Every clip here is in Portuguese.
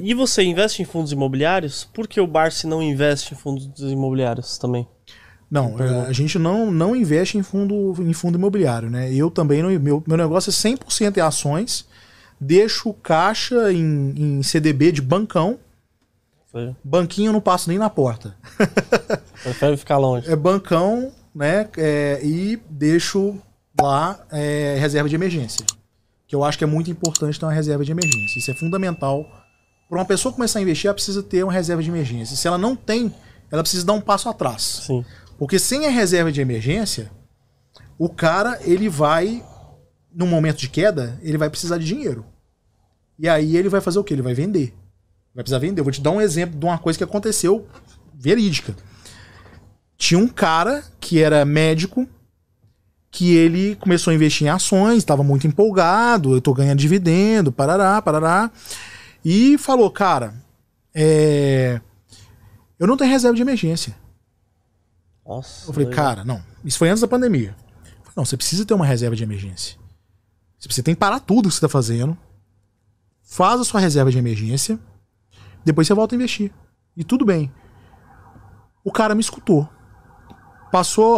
E você investe em fundos imobiliários? Por que o Barsi não investe em fundos imobiliários também? Não, a gente não investe em fundo imobiliário, né? Eu também não. Meu negócio é 100% em ações. Deixo caixa em CDB de bancão. Foi. Banquinho eu não passo nem na porta. Prefere ficar longe. É bancão, né? E deixo lá reserva de emergência. Que eu acho que é muito importante ter uma reserva de emergência. Isso é fundamental. Para uma pessoa começar a investir, ela precisa ter uma reserva de emergência. Se ela não tem, ela precisa dar um passo atrás. Sim. Porque sem a reserva de emergência, o cara, ele vai, num momento de queda, ele vai precisar de dinheiro. E aí ele vai fazer o quê? Ele vai vender. Vai precisar vender. Eu vou te dar um exemplo de uma coisa que aconteceu verídica. Tinha um cara que era médico, que ele começou a investir em ações, estava muito empolgado, eu tô ganhando dividendo, parará. E falou, cara, eu não tenho reserva de emergência. Nossa. Eu falei, cara, não. Isso foi antes da pandemia. Eu falei, não, você precisa ter uma reserva de emergência. Você tem que parar tudo que você está fazendo. Faz a sua reserva de emergência. Depois você volta a investir. E tudo bem. O cara me escutou.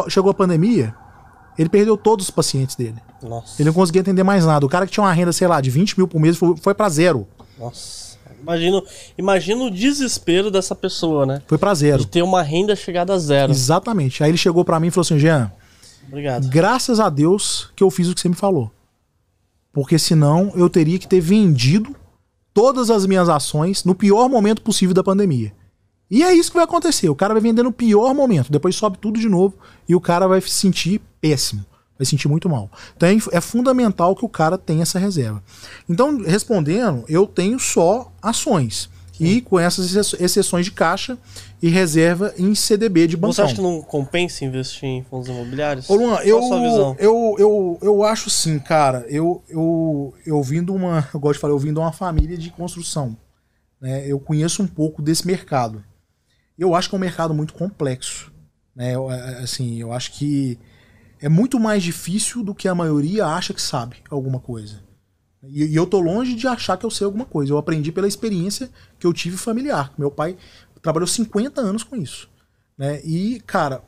Chegou a pandemia, ele perdeu todos os pacientes dele. Nossa. Ele não conseguia atender mais nada. O cara que tinha uma renda, sei lá, de 20 mil por mês foi pra zero. Nossa. Imagina o desespero dessa pessoa, né? Foi pra zero. De ter uma renda chegada a zero. Exatamente. Aí ele chegou pra mim e falou assim, Jean, obrigado. Graças a Deus que eu fiz o que você me falou. Porque senão eu teria que ter vendido todas as minhas ações no pior momento possível da pandemia. E é isso que vai acontecer. O cara vai vender no pior momento. Depois sobe tudo de novo e o cara vai se sentir péssimo. Vai sentir muito mal. Então é fundamental que o cara tenha essa reserva. Então, respondendo, eu tenho só ações. E com essas exceções de caixa e reserva em CDB de bancão. Você acha que não compensa investir em fundos imobiliários? Ô Luan, qual a sua visão? Eu acho sim, cara. Eu vim de uma, eu gosto de falar, eu vim de uma família de construção. Né? Eu conheço um pouco desse mercado. Eu acho que é um mercado muito complexo. Né? Eu acho que é muito mais difícil do que a maioria acha que sabe alguma coisa. E eu tô longe de achar que eu sei alguma coisa. Eu aprendi pela experiência que eu tive familiar. Meu pai trabalhou 50 anos com isso. Né? E, cara,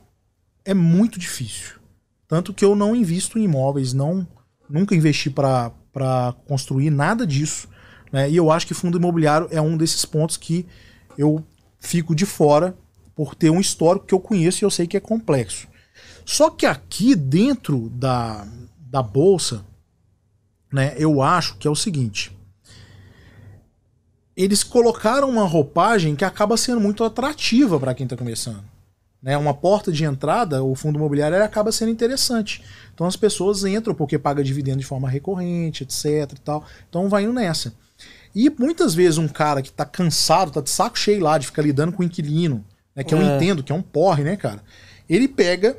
é muito difícil. Tanto que eu não invisto em imóveis, nunca investi para construir nada disso. Né? E eu acho que fundo imobiliário é um desses pontos que eu fico de fora por ter um histórico que eu conheço e eu sei que é complexo. Só que aqui dentro da bolsa, né, eu acho que é o seguinte: eles colocaram uma roupagem que acaba sendo muito atrativa para quem está começando. Né, uma porta de entrada, o fundo imobiliário acaba sendo interessante. Então as pessoas entram porque paga dividendo de forma recorrente, etc. E tal. Então vai indo nessa. E muitas vezes um cara que está cansado, tá de saco cheio lá de ficar lidando com o inquilino, né, que eu entendo que é um porre, né, cara? Ele pega,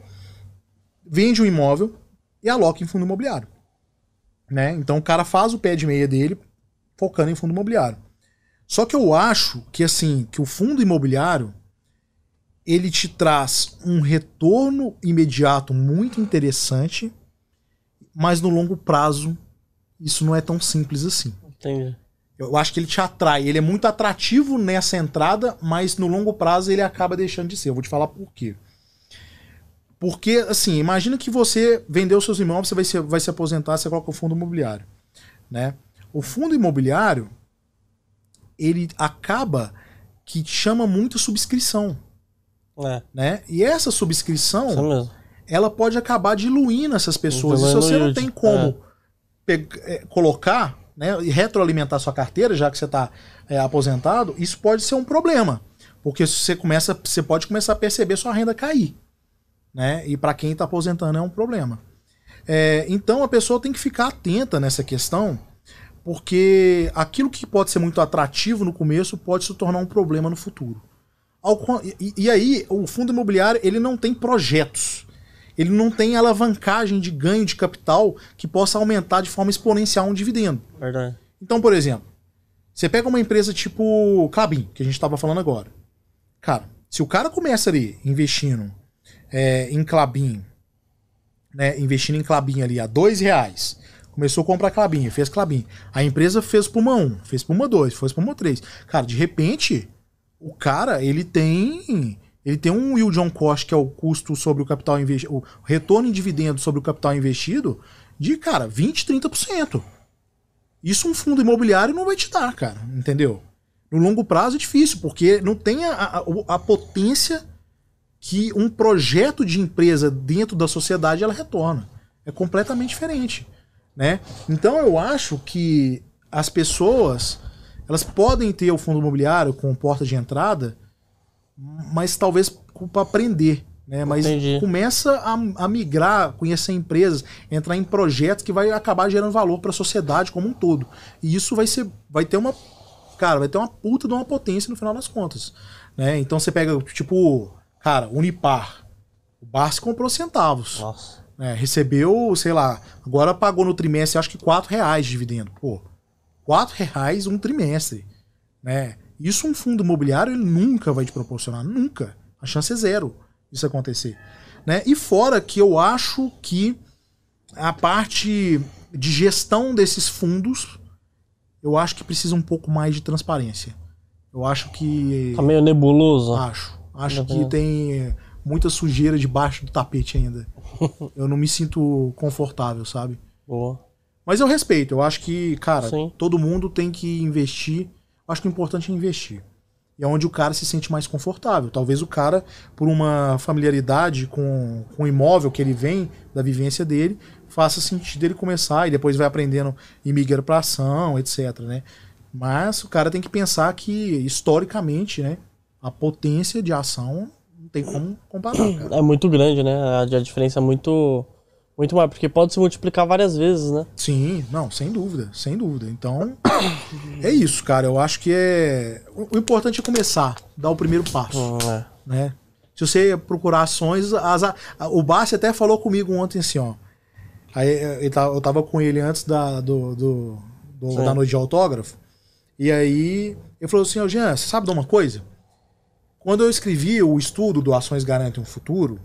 vende um imóvel e aloca em fundo imobiliário. Né? Então o cara faz o pé de meia dele focando em fundo imobiliário. Só que eu acho que assim, que o fundo imobiliário ele te traz um retorno imediato muito interessante, mas no longo prazo isso não é tão simples assim. Entendi. Eu acho que ele te atrai, ele é muito atrativo nessa entrada, mas no longo prazo ele acaba deixando de ser. Eu vou te falar por quê. Porque, assim, imagina que você vendeu seus imóveis, você vai se aposentar, você coloca o fundo imobiliário. Né? O fundo imobiliário, ele acaba que chama muita subscrição. Né? E essa subscrição, ela pode acabar diluindo essas pessoas. E se você não tem como colocar, né, e retroalimentar sua carteira, já que você está aposentado, isso pode ser um problema. Porque você pode começar a perceber sua renda cair. Né? E para quem está aposentando é um problema. Então a pessoa tem que ficar atenta nessa questão, porque aquilo que pode ser muito atrativo no começo pode se tornar um problema no futuro. E aí o fundo imobiliário ele não tem projetos, ele não tem alavancagem de ganho de capital que possa aumentar de forma exponencial um dividendo. Verdade. Então, por exemplo, você pega uma empresa tipo Klabin, que a gente estava falando agora. Cara, se o cara começa ali investindo em Klabin, né, investindo em Klabin ali a R$2, Começou a comprar Klabin, fez Klabin. A empresa fez Puma 1, fez Puma 2, fez Puma 3. Cara, de repente, o cara, ele tem um yield on cost, que é o custo sobre o capital investido, o retorno em dividendo sobre o capital investido, de, cara, 20, 30%. Isso um fundo imobiliário não vai te dar, cara, entendeu? No longo prazo é difícil, porque não tem a potência que um projeto de empresa dentro da sociedade ela retorna. É completamente diferente, né? Então eu acho que as pessoas, elas podem ter o fundo imobiliário com porta de entrada, mas talvez para aprender, né? Mas Entendi. começa a migrar, conhecer empresas, entrar em projetos que vai acabar gerando valor para a sociedade como um todo. E isso vai ter uma puta de uma potência no final das contas, né? Então você pega, tipo, cara, Unipar. O Barsi comprou centavos. Nossa. Né? Recebeu, sei lá, agora pagou no trimestre, acho que R$4 de dividendo. Pô, R$4 um trimestre, né? Isso um fundo imobiliário ele nunca vai te proporcionar, nunca. A chance é zero isso acontecer, né? E fora que eu acho que a parte de gestão desses fundos, eu acho que precisa um pouco mais de transparência. Eu acho que... Tá meio nebuloso. Acho que tem muita sujeira debaixo do tapete ainda. Eu não me sinto confortável, sabe? Boa. Mas eu respeito. Eu acho que, cara, Sim. todo mundo tem que investir. Acho que o importante é investir. E é onde o cara se sente mais confortável. Talvez o cara, por uma familiaridade com o imóvel que ele vem, da vivência dele, faça sentido ele começar e depois vai aprendendo e migra para ação, etc, né? Mas o cara tem que pensar que, historicamente, né, a potência de ação não tem como comparar, cara. É muito grande, né? A diferença é muito maior, porque pode se multiplicar várias vezes, né? Sim, não, sem dúvida, sem dúvida. Então, é isso, cara. Eu acho que o importante é começar, dar o primeiro passo, né? Se você procurar ações, o Barsi até falou comigo ontem assim, ó. Aí eu tava com ele antes da noite de autógrafo. E aí ele falou assim, ó, Jean, você sabe de uma coisa? Quando eu escrevi o estudo do Ações Garantem um Futuro,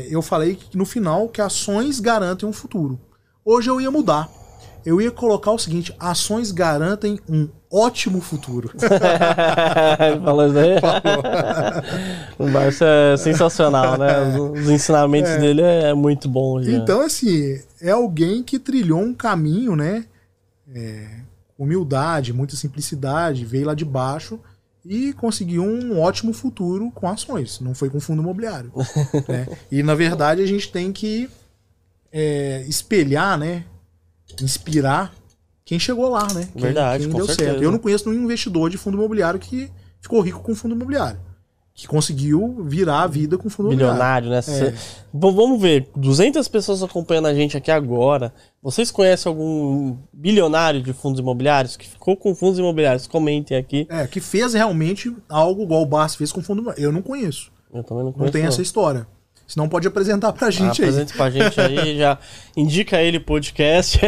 eu falei que no final que ações garantem um futuro. Hoje eu ia mudar. Eu ia colocar o seguinte, ações garantem um ótimo futuro. Falou isso aí? Falou. O Barsi é sensacional, né? Os ensinamentos dele é muito bom. Já. Então, assim, é alguém que trilhou um caminho, né? Humildade, muita simplicidade, veio lá de baixo e conseguiu um ótimo futuro com ações. Não foi com fundo imobiliário. Né? E, na verdade, a gente tem que espelhar, né? Inspirar quem chegou lá, né? Verdade, quem com deu certeza. certo. Eu não conheço nenhum investidor de fundo imobiliário que ficou rico com fundo imobiliário. Que conseguiu virar a vida com fundo imobiliário. Bilionário, né? Vamos ver, 200 pessoas acompanhando a gente aqui agora. Vocês conhecem algum bilionário de fundos imobiliários que ficou com fundos imobiliários? Comentem aqui. Que fez realmente algo igual o Barsi fez com fundo imobiliário. Eu não conheço. Eu também não conheço. Não tem essa história. Senão pode apresentar pra gente aí. Apresente pra gente aí, já indica ele podcast.